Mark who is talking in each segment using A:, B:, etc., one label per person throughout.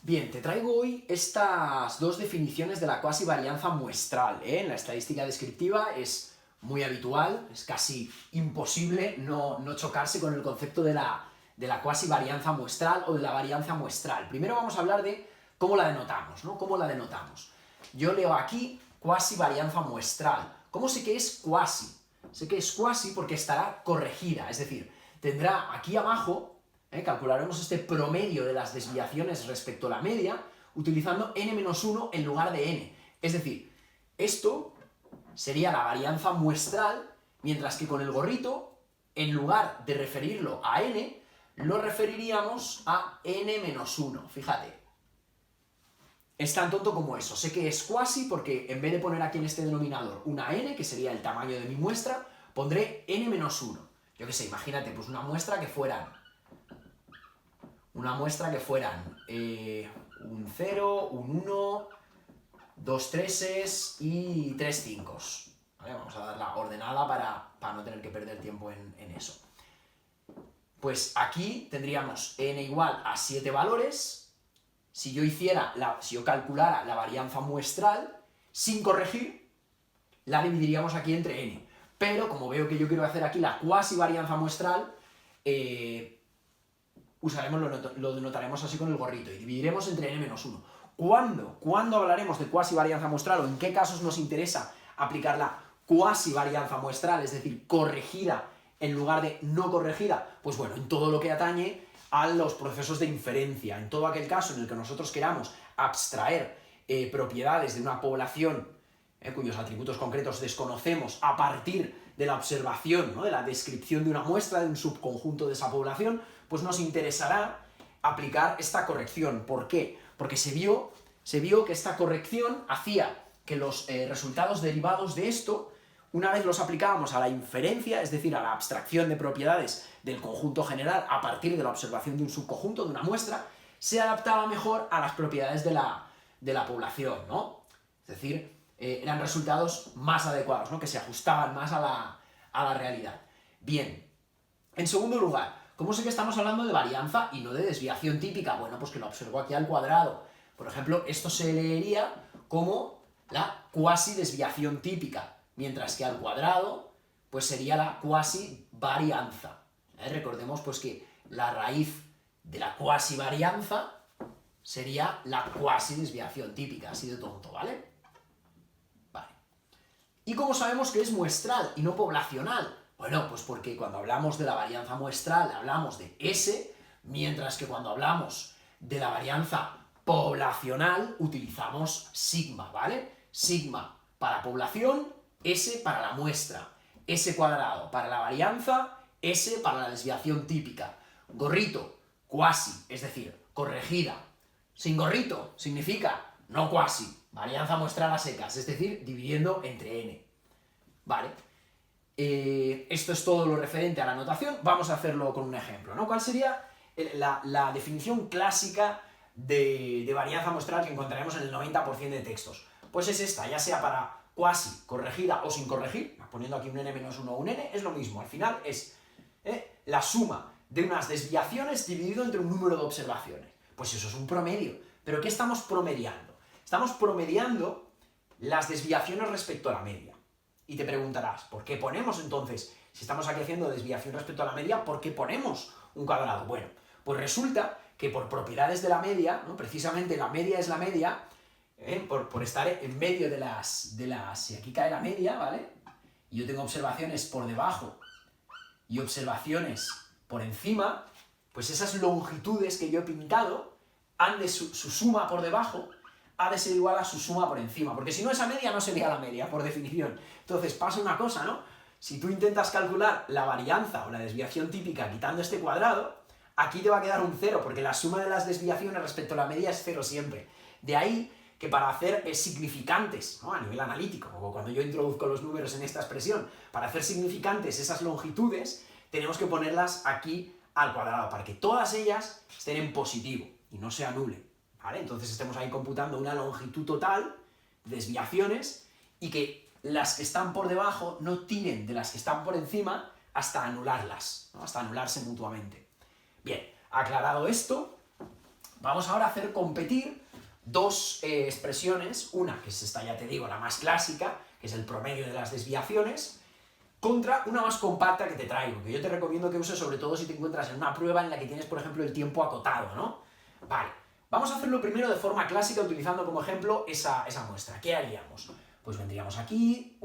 A: Bien, te traigo hoy estas dos definiciones de la cuasi varianza muestral. En la estadística descriptiva es muy habitual, es casi imposible no chocarse con el concepto de la cuasi varianza muestral o de la varianza muestral. Primero vamos a hablar de cómo la denotamos, ¿no? ¿Cómo la denotamos? Yo leo aquí cuasi varianza muestral. ¿Cómo sé que es cuasi? Sé que es cuasi porque estará corregida, es decir, tendrá aquí abajo, calcularemos este promedio de las desviaciones respecto a la media utilizando n-1 en lugar de n. Es decir, esto sería la varianza muestral, mientras que con el gorrito, en lugar de referirlo a n, lo referiríamos a n-1. Fíjate. Es tan tonto como eso. Sé que es cuasi porque en vez de poner aquí en este denominador una n, que sería el tamaño de mi muestra, pondré n-1. Yo qué sé, imagínate, pues una muestra que fueran un 0, un 1, 2 treses y 3 5. ¿Vale? Vamos a dar la ordenada para no tener que perder tiempo en eso. Pues aquí tendríamos n igual a 7 valores. Si yo calculara la varianza muestral sin corregir, la dividiríamos aquí entre n. Pero como veo que yo quiero hacer aquí la cuasi varianza muestral, lo denotaremos así con el gorrito y dividiremos entre n-1. ¿Cuándo hablaremos de cuasi varianza muestral o en qué casos nos interesa aplicar la cuasi varianza muestral, es decir, corregida en lugar de no corregida? Pues bueno, en todo lo que atañe a los procesos de inferencia, en todo aquel caso en el que nosotros queramos abstraer propiedades de una población cuyos atributos concretos desconocemos a partir de la observación, ¿no? De la descripción de una muestra, de un subconjunto de esa población, pues nos interesará aplicar esta corrección. ¿Por qué? Porque se vio que esta corrección hacía que los resultados derivados de esto, una vez los aplicábamos a la inferencia, es decir, a la abstracción de propiedades del conjunto general a partir de la observación de un subconjunto, de una muestra, se adaptaba mejor a las propiedades de la población, ¿no? Es decir, eran resultados más adecuados, ¿no? Que se ajustaban más a la realidad. Bien, en segundo lugar, ¿cómo sé que estamos hablando de varianza y no de desviación típica? Bueno, pues que lo observo aquí al cuadrado. Por ejemplo, esto se leería como la cuasi desviación típica, mientras que al cuadrado pues sería la cuasi varianza. Recordemos pues que la raíz de la cuasi varianza sería la cuasi desviación típica, así de tonto, ¿vale? ¿Y cómo sabemos que es muestral y no poblacional? Bueno, pues porque cuando hablamos de la varianza muestral hablamos de S, mientras que cuando hablamos de la varianza poblacional utilizamos sigma, ¿vale? Sigma para población, S para la muestra, S cuadrado para la varianza, S para la desviación típica. Gorrito, cuasi, es decir, corregida. Sin gorrito significa no cuasi, varianza muestral a secas, es decir, dividiendo entre n. Vale. Esto es todo lo referente a la notación. Vamos a hacerlo con un ejemplo, ¿no? ¿Cuál sería la definición clásica de varianza muestral que encontraremos en el 90% de textos? Pues es esta, ya sea para cuasi corregida o sin corregir, poniendo aquí un n-1 o un n, es lo mismo. Al final es la suma de unas desviaciones dividido entre un número de observaciones. Pues eso es un promedio. ¿Pero qué estamos promediando? Estamos promediando las desviaciones respecto a la media. Y te preguntarás, ¿por qué ponemos entonces, si estamos aquí haciendo desviación respecto a la media, ¿por qué ponemos un cuadrado? Bueno, pues resulta que por propiedades de la media, ¿no? Precisamente la media es la media, por estar en medio de las... Si aquí cae la media, ¿vale? Y yo tengo observaciones por debajo y observaciones por encima, pues esas longitudes que yo he pintado, su suma por debajo ha de ser igual a su suma por encima, porque si no esa media no sería la media, por definición. Entonces pasa una cosa, ¿no? Si tú intentas calcular la varianza o la desviación típica quitando este cuadrado, aquí te va a quedar un 0, porque la suma de las desviaciones respecto a la media es 0 siempre. De ahí que para hacer significantes, ¿no? A nivel analítico, o cuando yo introduzco los números en esta expresión, para hacer significantes esas longitudes, tenemos que ponerlas aquí al cuadrado, para que todas ellas estén en positivo y no se anulen. ¿Vale? Entonces estemos ahí computando una longitud total de desviaciones y que las que están por debajo no tiren de las que están por encima hasta anularlas, ¿no? Hasta anularse mutuamente. Bien, aclarado esto, Vamos ahora a hacer competir dos expresiones, una que es esta, ya te digo, la más clásica, que es el promedio de las desviaciones, contra una más compacta que te traigo, que yo te recomiendo que uses sobre todo si te encuentras en una prueba en la que tienes, por ejemplo, el tiempo acotado, ¿no? Vale, vamos a hacerlo primero de forma clásica, utilizando como ejemplo esa muestra. ¿Qué haríamos? Pues vendríamos aquí,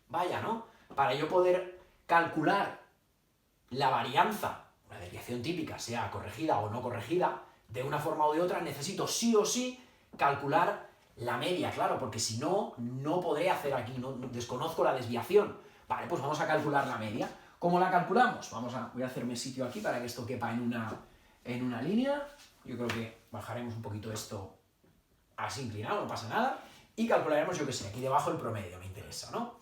A: vaya, ¿no? Para yo poder calcular la varianza, una desviación típica, sea corregida o no corregida, de una forma o de otra, necesito sí o sí calcular la media, claro, porque si no, no podré hacer aquí, no, desconozco la desviación. Vale, pues vamos a calcular la media. ¿Cómo la calculamos? Voy a hacerme sitio aquí para que esto quepa en una línea. Yo creo que bajaremos un poquito esto así inclinado, no pasa nada. Y calcularemos, yo qué sé, aquí debajo el promedio, me interesa, ¿no?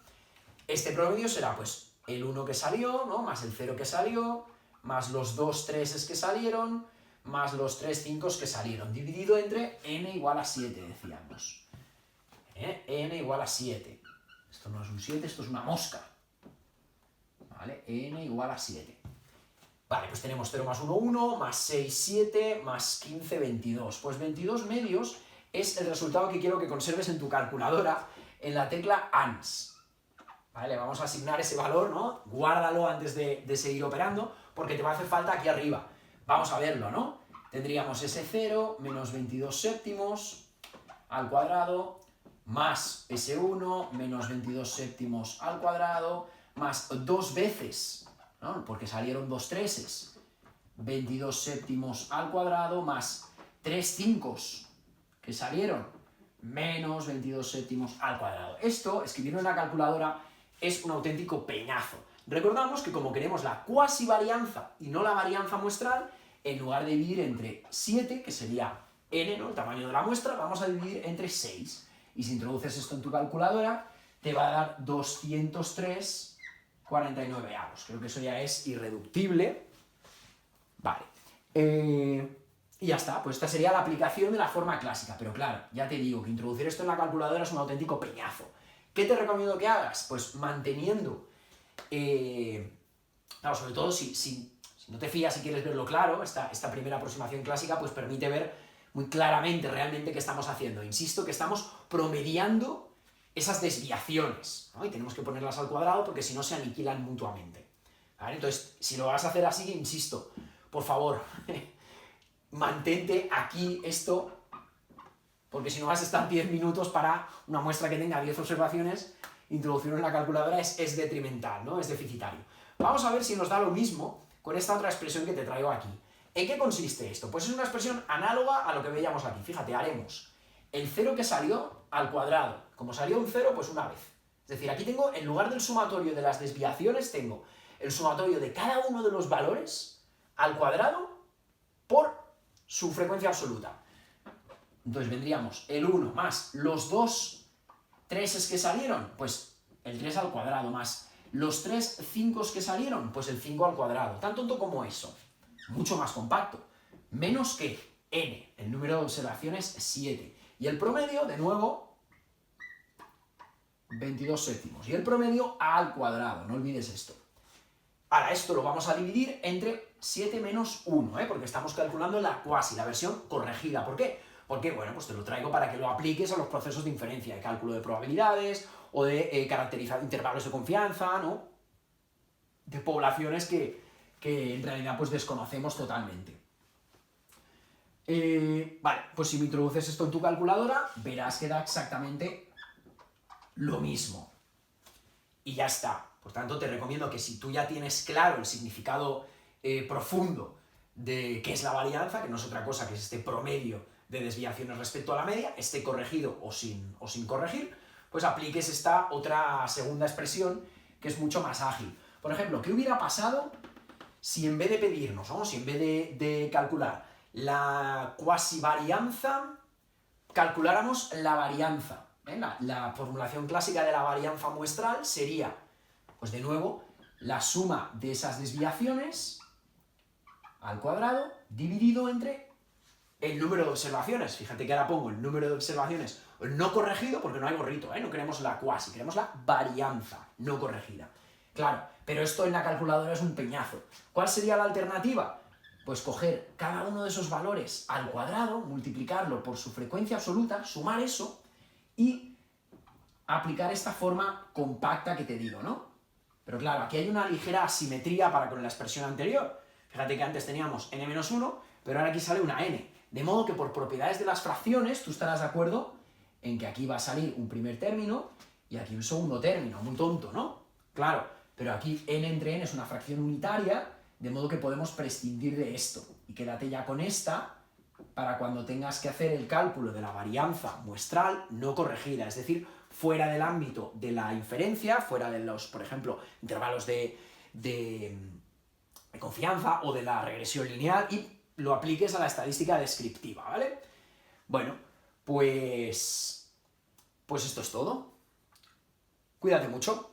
A: Este promedio será, pues, el 1 que salió, ¿no? Más el 0 que salió, más los 2 3 que salieron, más los 3 5 que salieron, dividido entre n igual a 7, decíamos. N igual a 7. Esto no es un 7, esto es una mosca. ¿Vale? N igual a 7. Vale, pues tenemos 0 más 1, 1, más 6, 7, más 15, 22. Pues 22 medios es el resultado que quiero que conserves en tu calculadora en la tecla ANS. ¿Vale? Vamos a asignar ese valor, ¿no? Guárdalo antes de seguir operando, porque te va a hacer falta aquí arriba. Vamos a verlo, ¿no? Tendríamos ese 0 menos 22 séptimos al cuadrado, más ese 1 menos 22 séptimos al cuadrado, más 2 veces, ¿no? Porque salieron 2 treses, 22 séptimos al cuadrado, más 3 5 que salieron, menos 22 séptimos al cuadrado. Esto, escribirlo en la calculadora, es un auténtico peñazo. Recordamos que como queremos la cuasi varianza y no la varianza muestral, en lugar de dividir entre 7, que sería n, ¿no? El tamaño de la muestra, vamos a dividir entre 6. Y si introduces esto en tu calculadora, te va a dar 203,49 avos. Creo que eso ya es irreductible. Vale. Y ya está, pues esta sería la aplicación de la forma clásica. Pero claro, ya te digo que introducir esto en la calculadora es un auténtico peñazo. ¿Qué te recomiendo que hagas? Pues manteniendo... claro, sobre todo si no te fías y quieres verlo claro, esta primera aproximación clásica pues permite ver muy claramente realmente qué estamos haciendo. Insisto que estamos promediando esas desviaciones, ¿no? Y tenemos que ponerlas al cuadrado porque si no se aniquilan mutuamente. ¿Vale? Entonces, si lo vas a hacer así, insisto, por favor, mantente aquí esto, porque si no vas a estar 10 minutos para una muestra que tenga 10 observaciones, introducirlo en la calculadora es detrimental, ¿no? Es deficitario. Vamos a ver si nos da lo mismo con esta otra expresión que te traigo aquí. ¿En qué consiste esto? Pues es una expresión análoga a lo que veíamos aquí. Fíjate, haremos el 0 que salió al cuadrado. Como salió un 0, pues una vez. Es decir, aquí tengo, en lugar del sumatorio de las desviaciones, tengo el sumatorio de cada uno de los valores al cuadrado por su frecuencia absoluta. Entonces vendríamos el 1 más los 2 treses que salieron, pues el 3 al cuadrado, más los 3 5 que salieron, pues el 5 al cuadrado. Tan tonto como eso. Mucho más compacto. Menos que n, el número de observaciones 7. Y el promedio, de nuevo, 22 séptimos. Y el promedio al cuadrado, no olvides esto. Ahora, esto lo vamos a dividir entre 7 menos 1, porque estamos calculando la cuasi, la versión corregida. ¿Por qué? Porque, bueno, pues te lo traigo para que lo apliques a los procesos de inferencia, de cálculo de probabilidades, o de caracterizar intervalos de confianza, ¿no? De poblaciones que en realidad pues desconocemos totalmente. Vale, pues si me introduces esto en tu calculadora, verás que da exactamente lo mismo. Y ya está. Por tanto, te recomiendo que si tú ya tienes claro el significado profundo de qué es la varianza, que no es otra cosa que es este promedio de desviaciones respecto a la media, esté corregido o sin corregir, pues apliques esta otra segunda expresión que es mucho más ágil. Por ejemplo, ¿qué hubiera pasado si en vez de pedirnos, ¿no? Si en vez de calcular la cuasi varianza, calculáramos la varianza? La formulación clásica de la varianza muestral sería, pues de nuevo, la suma de esas desviaciones al cuadrado dividido entre el número de observaciones. Fíjate que ahora pongo el número de observaciones no corregido porque no hay gorrito, no queremos la cuasi, queremos la varianza no corregida. Claro, pero esto en la calculadora es un peñazo. ¿Cuál sería la alternativa? Pues coger cada uno de esos valores al cuadrado, multiplicarlo por su frecuencia absoluta, sumar eso y aplicar esta forma compacta que te digo, ¿no? Pero claro, aquí hay una ligera asimetría para con la expresión anterior. Fíjate que antes teníamos n-1, pero ahora aquí sale una n. De modo que por propiedades de las fracciones, tú estarás de acuerdo en que aquí va a salir un primer término y aquí un segundo término. Muy tonto, ¿no? Claro, pero aquí n entre n es una fracción unitaria, de modo que podemos prescindir de esto. Y quédate ya con esta para cuando tengas que hacer el cálculo de la varianza muestral no corregida, es decir, fuera del ámbito de la inferencia, fuera de los, por ejemplo, intervalos de confianza o de la regresión lineal y lo apliques a la estadística descriptiva, ¿vale? Bueno, pues esto es todo. Cuídate mucho.